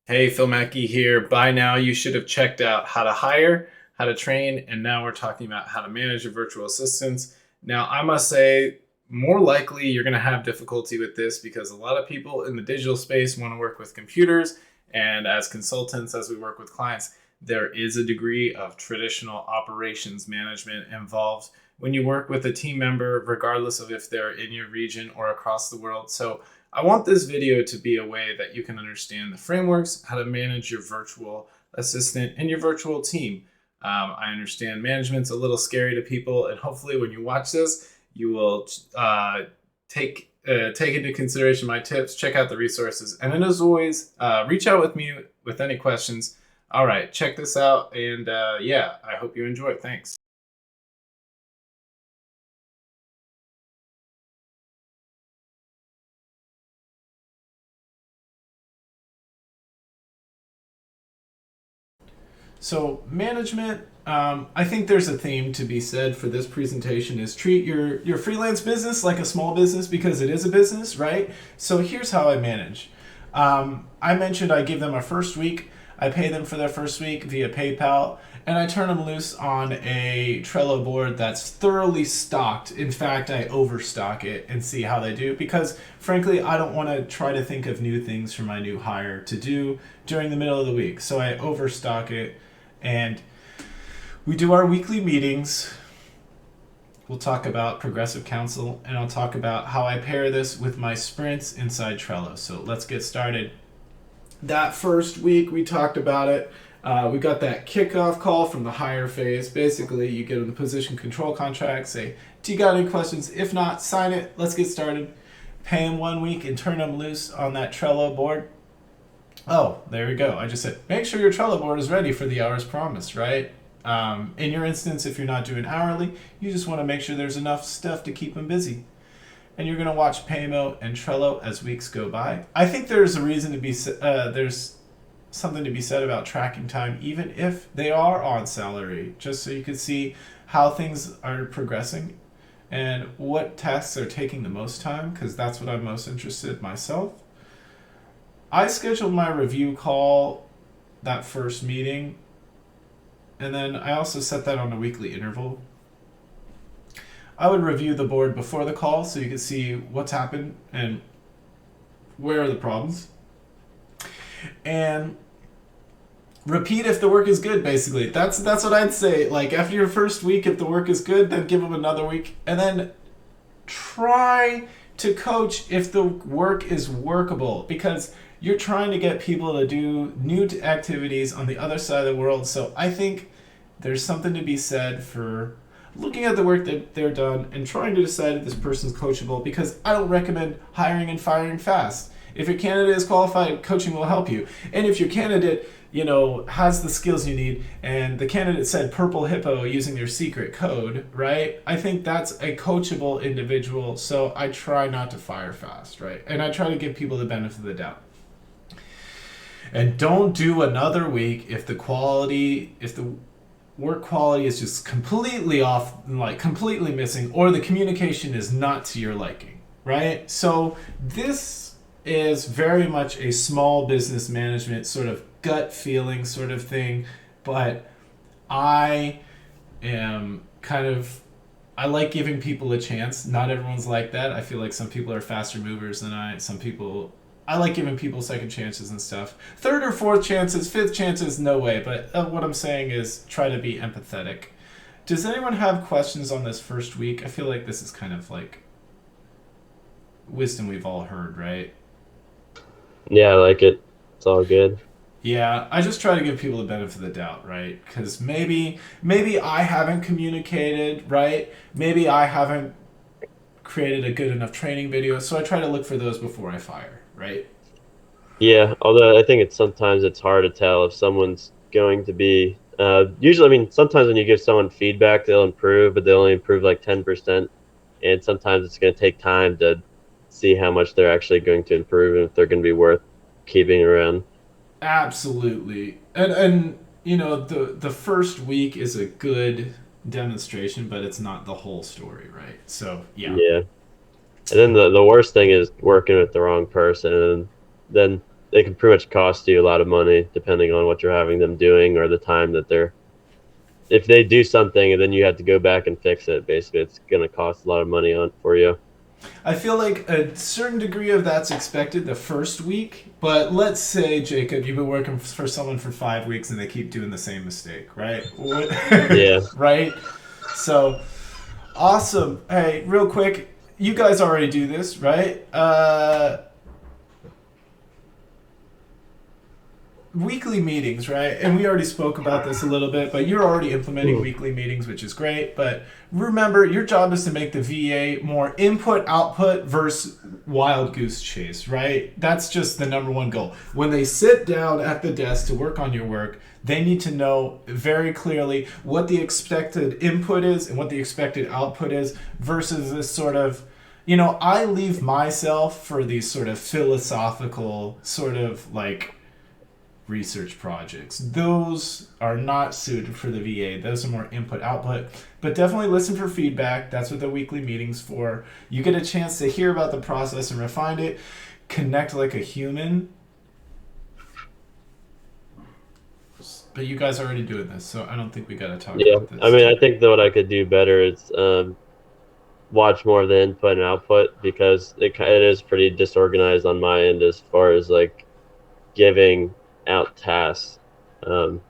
Hey, Phil Mackey here. By now, you should have checked out how to hire, how to train, and now we're talking about how to manage your virtual assistants. Now, I must say, more likely you're going to have difficulty with this because a lot of people in the digital space want to work with computers. And as consultants, as we work with clients, there is a degree of traditional operations management involved when you work with a team member, regardless of if they're in your region or across the world. So, I want this video to be a way that you can understand the frameworks, how to manage your virtual assistant and your virtual team. I understand management's a little scary to people, and hopefully, when you watch this, you will take into consideration my tips, check out the resources, and then, as always, reach out with me with any questions. All right, check this out, and yeah, I hope you enjoy it. Thanks. So management, I think there's a theme to be said for this presentation is treat your freelance business like a small business because it is a business, right? So here's how I manage. I mentioned I give them a first week. I pay them for their first week via PayPal, and I turn them loose on a Trello board that's thoroughly stocked. In fact, I overstock it and see how they do because, frankly, I don't want to try to think of new things for my new hire to do during the middle of the week. So I overstock it, and we do our weekly meetings. We'll talk about progressive counsel, and I'll talk about how I pair this with my sprints inside Trello. So let's get started. That first week, we talked about it. We got that kickoff call from the hire phase. Basically, you get in the position control contract, say, do you got any questions? If not, sign it. Let's get started. Pay them 1 week and turn them loose on that Trello board. Oh, there we go. I just said, make sure your Trello board is ready for the hours promised, right? In your instance, if you're not doing hourly, you just want to make sure there's enough stuff to keep them busy. And you're going to watch Paymo and Trello as weeks go by. I think there's a reason to be, there's something to be said about tracking time, even if they are on salary, just so you can see how things are progressing and what tasks are taking the most time, because that's what I'm most interested in myself. I scheduled my review call that first meeting, and then I also set that on a weekly interval. I would review the board before the call so you could see what's happened and where are the problems. And repeat if the work is good, basically. That's what I'd say. Like after your first week, if the work is good, then give them another week. And then try to coach if the work is workable because you're trying to get people to do new activities on the other side of the world. So I think there's something to be said for looking at the work that they're done and trying to decide if this person's coachable because I don't recommend hiring and firing fast. If your candidate is qualified, coaching will help you. And if your candidate, has the skills you need and the candidate said purple hippo using their secret code, right? I think that's a coachable individual. So I try not to fire fast, right? And I try to give people the benefit of the doubt. And don't do another week if the work quality is just completely off, like completely missing, or the communication is not to your liking, right? So this is very much a small business management sort of gut feeling sort of thing, but I am I like giving people a chance. Not everyone's like that. I feel like some people are faster movers than some people. I like giving people second chances and stuff. Third or fourth chances, fifth chances, no way. But what I'm saying is try to be empathetic. Does anyone have questions on this first week? I feel like this is kind of like wisdom we've all heard, right? Yeah, I like it. It's all good. Yeah, I just try to give people the benefit of the doubt, right? Because maybe I haven't communicated, right? Maybe I haven't created a good enough training video, so I try to look for those before I fire, right? Yeah, although I think it's hard to tell if someone's going to be usually I mean sometimes when you give someone feedback they'll improve, but they only improve like 10%. And sometimes it's going to take time to see how much they're actually going to improve and if they're going to be worth keeping around. Absolutely, and the first week is a good demonstration, but it's not the whole story, right? So yeah. Yeah. And then the worst thing is working with the wrong person and then they can pretty much cost you a lot of money depending on what you're having them doing or the time that they're. If they do something and then you have to go back and fix it, basically, it's going to cost a lot of money on for you. I feel like a certain degree of that's expected the first week, but let's say, Jacob, you've been working for someone for 5 weeks and they keep doing the same mistake, right? Yeah, Right? So, awesome. Hey, real quick, you guys already do this, right? Weekly meetings, right? And we already spoke about this a little bit, but you're already implementing weekly meetings, which is great. But remember, your job is to make the VA more input output versus wild goose chase, right? That's just the number one goal. When they sit down at the desk to work on your work, they need to know very clearly what the expected input is and what the expected output is versus this sort of, I leave myself for these sort of philosophical, sort of like research projects. Those are not suited for the VA. Those are more input output. But definitely listen for feedback. That's what the weekly meeting's for. You get a chance to hear about the process and refine it. Connect like a human. But you guys are already doing this, so I don't think we gotta talk yeah. about I this. mean, I think that what I could do better is watch more of the input and output because it is pretty disorganized on my end as far as like giving out tasks um,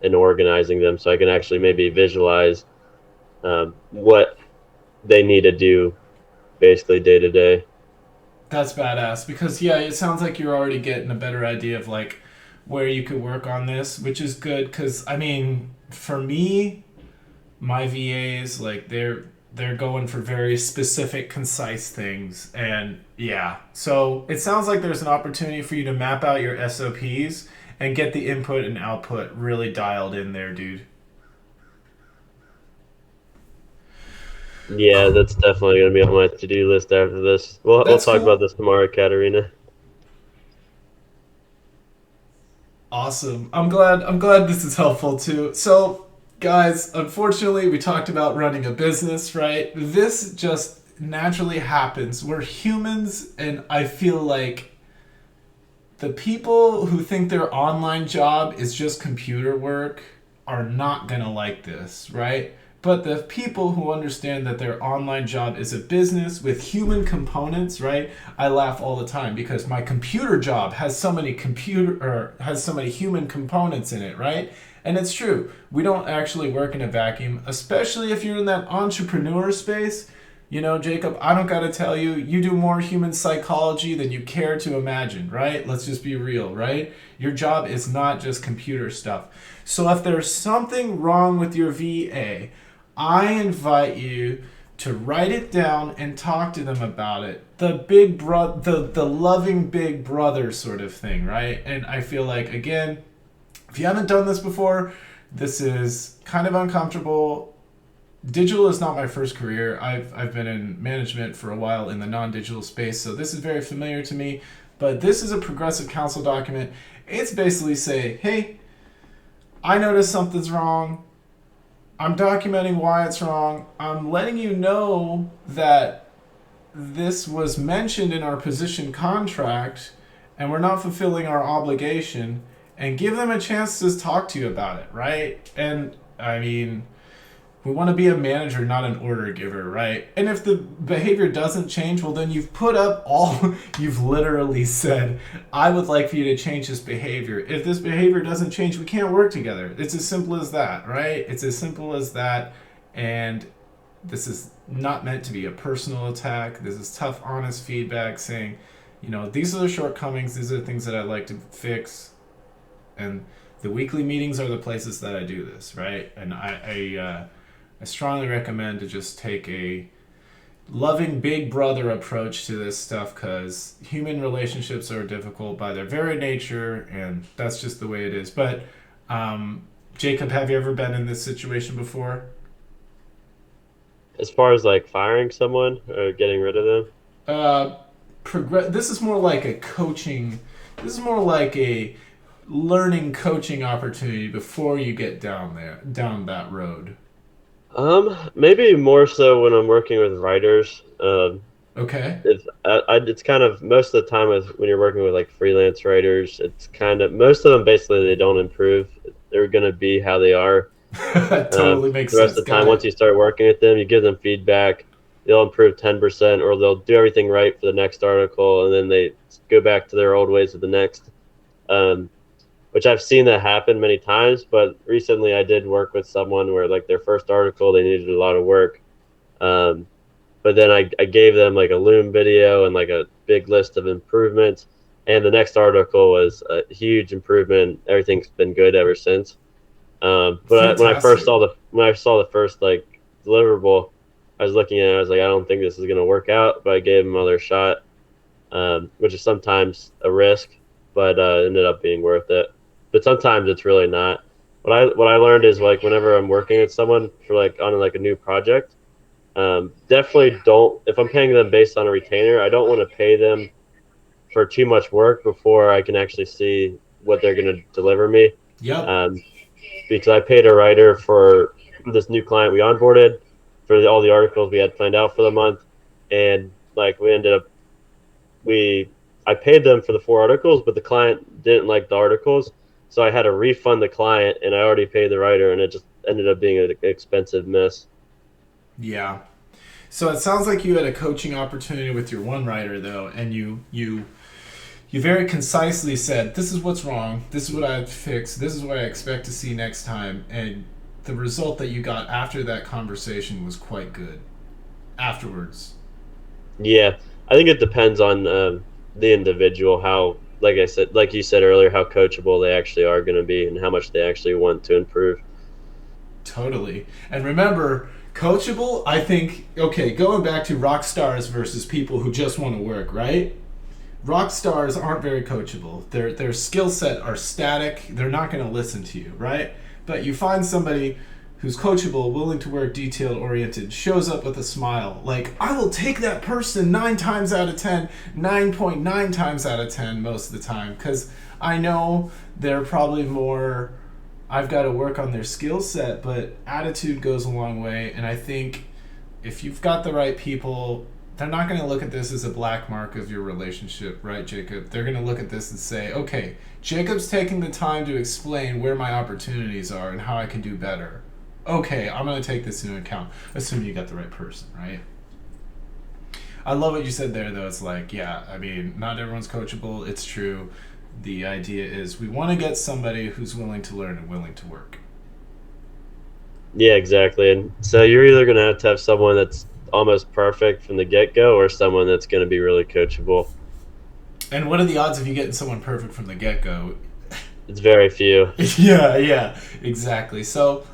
and organizing them, so I can actually maybe visualize what they need to do basically day to day. That's badass because yeah, it sounds like you're already getting a better idea of like where you could work on this, which is good because I mean, for me, my VAs like they're going for very specific, concise things, and yeah. So it sounds like there's an opportunity for you to map out your SOPs and get the input and output really dialed in there, dude. Yeah, that's definitely going to be on my to-do list after this. We'll That's talk about cool. this tomorrow, Katerina. Awesome. I'm glad this is helpful too. So, guys, unfortunately, we talked about running a business, right? This just naturally happens. We're humans and I feel like the people who think their online job is just computer work are not going to like this, right? But the people who understand that their online job is a business with human components, right? I laugh all the time because my computer job has so many human components in it, right? And it's true. We don't actually work in a vacuum, especially if you're in that entrepreneur space. Jacob, I don't got to tell you, you do more human psychology than you care to imagine, right? Let's just be real, right? Your job is not just computer stuff. So if there's something wrong with your VA, I invite you to write it down and talk to them about it. The loving big brother sort of thing, right? And I feel like again, if you haven't done this before, this is kind of uncomfortable. Digital is not my first career. I've been in management for a while in the non-digital space, so this is very familiar to me. But this is a progressive council document. It's basically saying, hey, I noticed something's wrong. I'm documenting why it's wrong. I'm letting you know that this was mentioned in our position contract and we're not fulfilling our obligation, and give them a chance to talk to you about it, right? And I mean, we want to be a manager, not an order giver, right? And if the behavior doesn't change, well, then you've put up all, you've literally said, I would like for you to change this behavior. If this behavior doesn't change, we can't work together. It's as simple as that, right? It's as simple as that. And this is not meant to be a personal attack. This is tough, honest feedback saying, these are the shortcomings. These are the things that I'd like to fix. And the weekly meetings are the places that I do this, right? And I strongly recommend to just take a loving big brother approach to this stuff because human relationships are difficult by their very nature, and that's just the way it is. But, Jacob, have you ever been in this situation before? As far as like firing someone or getting rid of them, Uh, This is more like a coaching. This is more like a learning coaching opportunity before you get down that road. maybe more so when I'm working with writers. Okay. It's kind of most of the time with when you're working with like freelance writers, it's kind of most of them basically they don't improve. They're going to be how they are Totally makes the rest sense. of the Got time. Once it. you start working with them, you give them feedback. They'll improve 10%, or they'll do everything right for the next article, and then they go back to their old ways of the next. Um, which I've seen that happen many times. But recently, I did work with someone where like their first article they needed a lot of work. Um, but then I gave them like a Loom video and like a big list of improvements. And the next article was a huge improvement. Everything's been good ever since. When I first Fantastic. saw the first like deliverable, I was looking at it. I was like, I don't think this is gonna work out. But I gave them another shot, which is sometimes a risk, but ended up being worth it. But sometimes it's really not. What I learned is like whenever I'm working with someone for like on like a new project, definitely don't. If I'm paying them based on a retainer, I don't want to pay them for too much work before I can actually see what they're going to deliver me. Yep. Um, because I paid a writer for this new client we onboarded for all the articles we had planned out for the month, and like we ended up we I paid them for the 4 articles, but the client didn't like the articles, so I had to refund the client, and I already paid the writer, and it just ended up being an expensive mess. Yeah. So it sounds like you had a coaching opportunity with your one writer though, and you very concisely said, "This is what's wrong. This is what I have to fix. This is what I expect to see next time." And the result that you got after that conversation was quite good. Afterwards. Yeah, I think it depends on the individual, how, like I said, like you said earlier, how coachable they actually are going to be, and how much they actually want to improve. Totally. And remember, coachable, I think, okay, going back to rock stars versus people who just want to work, right? Rock stars aren't very coachable. Their skill set are static. They're not going to listen to you, right? But you find somebody who's coachable, willing to work, detailed oriented, shows up with a smile. Like, I will take that person 9 times out of 10, 9.9 times out of 10 most of the time, because I know they're probably more, I've got to work on their skill set, but attitude goes a long way. And I think if you've got the right people, they're not going to look at this as a black mark of your relationship, right, Jacob? They're going to look at this and say, okay, Jacob's taking the time to explain where my opportunities are and how I can do better. Okay, I'm going to take this into account, assuming you got the right person, right? I love what you said there, though. It's like, yeah, I mean, not everyone's coachable. It's true. The idea is we want to get somebody who's willing to learn and willing to work. Yeah, exactly. And so you're either going to have someone that's almost perfect from the get go, or someone that's going to be really coachable. And what are the odds of you getting someone perfect from the get go? It's very few. Yeah, yeah, exactly. So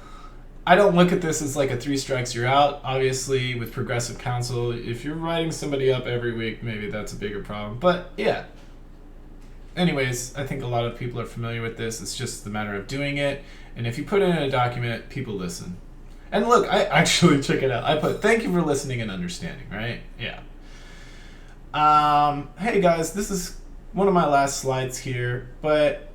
I don't look at this as like a three strikes you're out. Obviously, with progressive counsel, if you're writing somebody up every week, maybe that's a bigger problem. But yeah. Anyways, I think a lot of people are familiar with this. It's just the matter of doing it. And if you put it in a document, people listen. And look, I actually check it out. I put thank you for listening and understanding, right? Yeah. Hey guys, this is one of my last slides here, but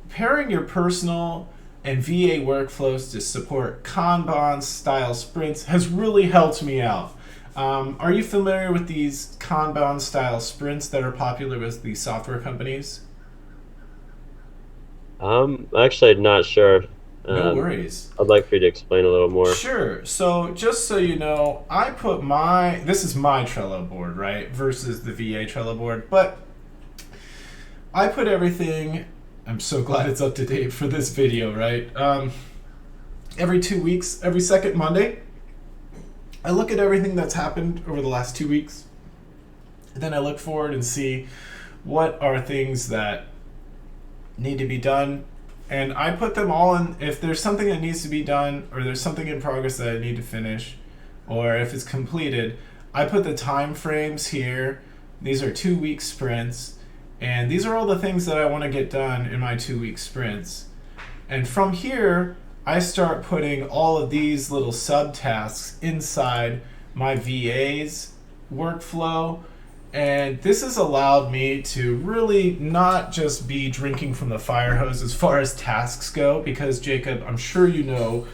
pairing your personal and VA workflows to support Kanban style sprints has really helped me out. Are you familiar with these Kanban style sprints that are popular with these software companies? I'm actually not sure. No Um, worries. I'd like for you to explain a little more. Sure. So just so you know, I put my this is my Trello board, right, versus the VA Trello board, but I put everything. I'm so glad it's up to date for this video, right? Every 2 weeks, every second Monday, I look at everything that's happened over the last 2 weeks. Then I look forward and see what are things that need to be done. And I put them all in. If there's something that needs to be done, or there's something in progress that I need to finish, or if it's completed, I put the time frames here. These are 2 week sprints. And these are all the things that I want to get done in my 2 week sprints. And from here, I start putting all of these little subtasks inside my VA's workflow. And this has allowed me to really not just be drinking from the fire hose as far as tasks go, because Jacob, I'm sure you know,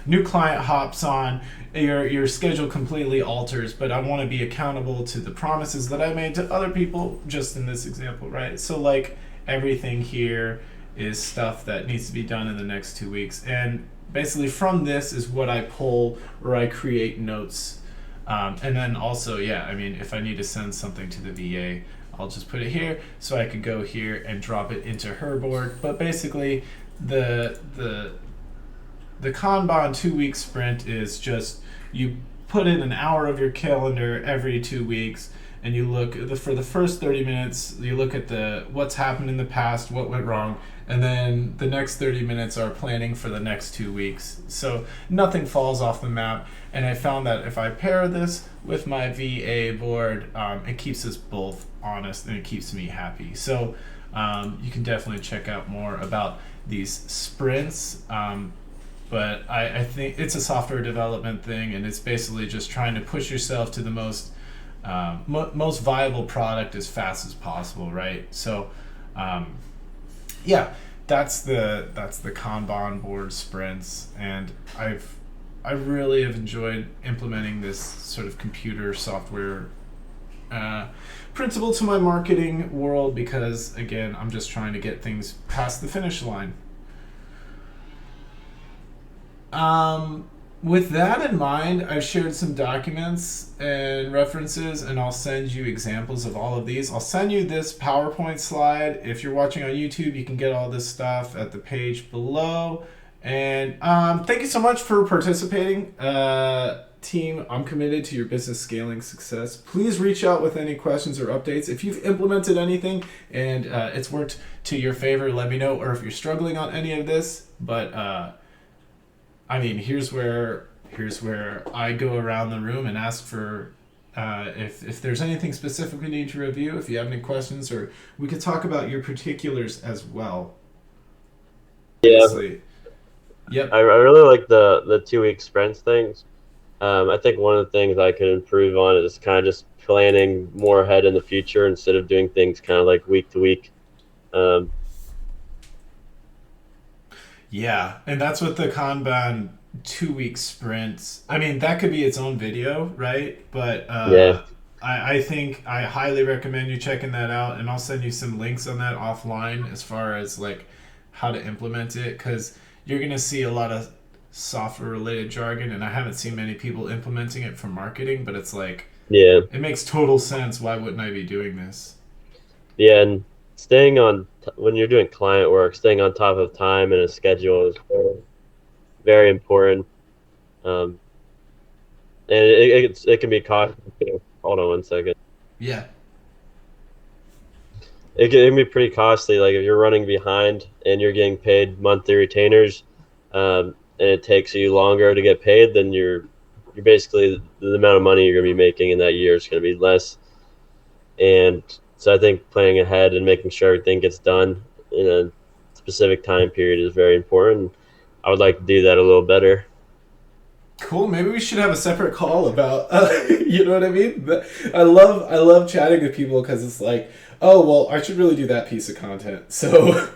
new client hops on, your schedule completely alters, but I want to be accountable to the promises that I made to other people, just in this example, right? So like everything here is stuff that needs to be done in the next 2 weeks. And basically from this is what I pull or I create notes. And then also, yeah, I mean, if I need to send something to the VA, I'll just put it here so I can go here and drop it into her board. But basically, the the the Kanban 2 week sprint is just you put in an hour of your calendar every 2 weeks, and you look for the first 30 minutes. You look at the what's happened in the past, what went wrong, and then the next 30 minutes are planning for the next 2 weeks. So nothing falls off the map. And I found that if I pair this with my VA board, it keeps us both honest and it keeps me happy. So you can definitely check out more about these sprints. But I think it's a software development thing, and it's basically just trying to push yourself to the most viable product as fast as possible, right? So, yeah, that's the Kanban board sprints, and I really have enjoyed implementing this sort of computer software principle to my marketing world because, again, I'm just trying to get things past the finish line. With that in mind, I've shared some documents and references, and I'll send you examples of all of these. I'll send you this PowerPoint slide. If you're watching on YouTube, you can get all this stuff at the page below. And thank you so much for participating. Team, I'm committed to your business scaling success. Please reach out with any questions or updates. If you've implemented anything and it's worked to your favor, let me know, or if you're struggling on any of this. But I mean, here's where I go around the room and ask for if there's anything specific we need to review, if you have any questions, or we could talk about your particulars as well. Yeah, Obviously. I Yep. really like the 2 week sprints things. I think one of the things I could improve on is kind of just planning more ahead in the future instead of doing things kind of like week to week. Um, Yeah, and that's what the Kanban 2 week sprints. I mean, that could be its own video, right? But yeah, I think I highly recommend you checking that out, and I'll send you some links on that offline as far as like how to implement it, because you're gonna see a lot of software related jargon, and I haven't seen many people implementing it for marketing. But it's like yeah, it makes total sense. Why wouldn't I be doing this? yeah, and staying on when you're doing client work, staying on top of time and a schedule is very, very important. Um, and it can be costly. Hold on one second. Yeah. It can be pretty costly. Like if you're running behind and you're getting paid monthly retainers, and it takes you longer to get paid, then you're basically the amount of money you're going to be making in that year is going to be less. And so I think planning ahead and making sure everything gets done in a specific time period is very important. I would like to do that a little better. Cool. Maybe we should have a separate call about, you know what I mean? I love chatting with people because it's like, oh well, I should really do that piece of content. So,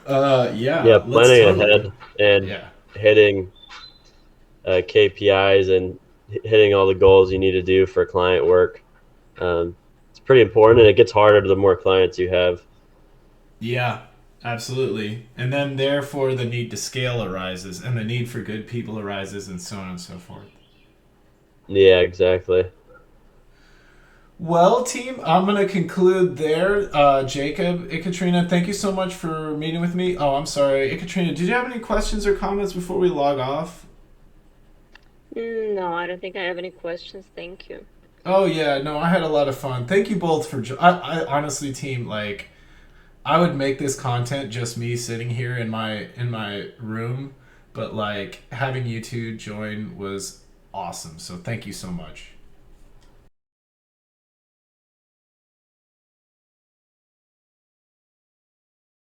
Yeah, yeah, let's planning totally. ahead and Yeah. hitting KPIs and hitting all the goals you need to do for client work. It's pretty important, and it gets harder the more clients you have. Yeah, absolutely. And then therefore the need to scale arises, and the need for good people arises, and so on and so forth. Yeah, exactly. Well, team, I'm gonna conclude there. Jacob, Ekaterina, thank you so much for meeting with me. Oh, I'm sorry, Ekaterina. Did you have any questions or comments before we log off? No, I don't think I have any questions. Thank you. Oh yeah, no, I had a lot of fun. Thank you both for. I honestly, team, like, I would make this content just me sitting here in my room, but like having you two join was awesome. So thank you so much.